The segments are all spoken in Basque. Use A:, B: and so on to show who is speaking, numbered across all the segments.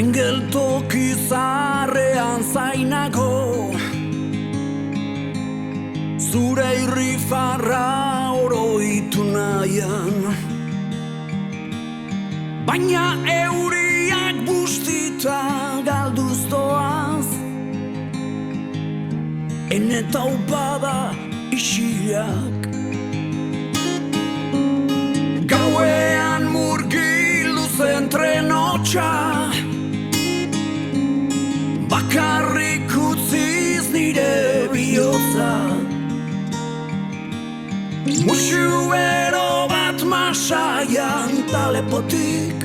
A: Tren geltoki zaharrean zainago, zure irrifarra oroitu nahian, baina euriak bustita galduz doaz, ene taupada isilak. Gauean murgilu zen trenotxa, bakarrik utziz nire bihotza. Musuero bat masaian talepotik,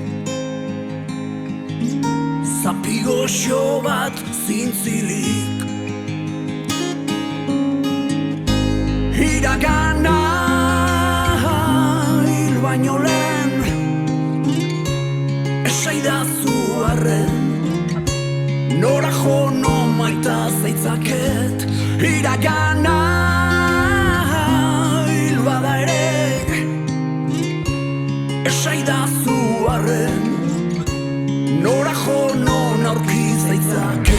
A: zapigoxo bat zintzilik. Iragana hil baino lehen, esaidazu arren, nora jo no maita zaitzaket. Iragana hil bada ere, esaidazu arren, nora jo non aurki zaitzaket.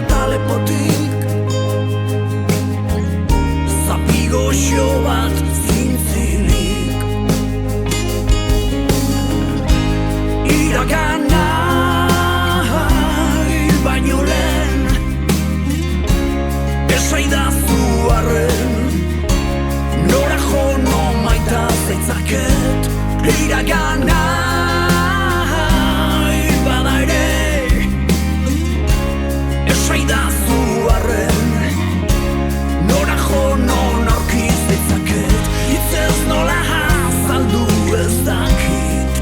A: Talepotik, zapigoxo bat zintzilik. Iragana hil baino lehen, esaidazu arren, nora jo no maita zaitzaket. Iragana hil bada ere, esaidazu arren, nora jo non aurki zaitzaket. Hitzez nola azaldu ez dakit,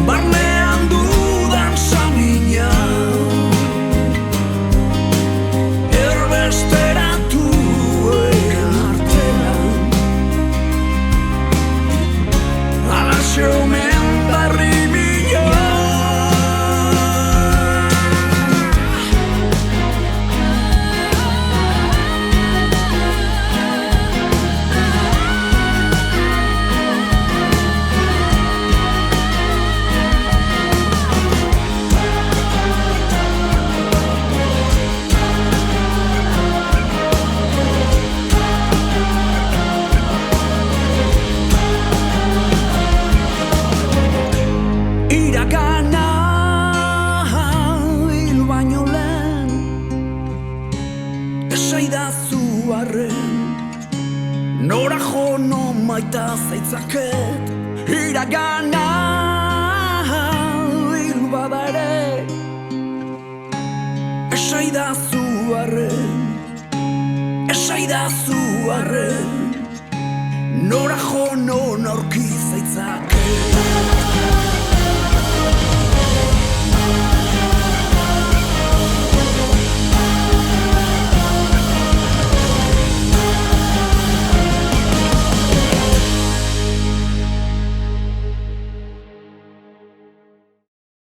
A: barnean dudan samina erbesteratu artean. Alaxe omen barri bila, iragana hil baino lehen, esaidazu arren, nora jo no maita zaitzaket. Iragana hil bada ere, esaidazu arren, esaidazu arren, nora jo non aurki zaitzaket.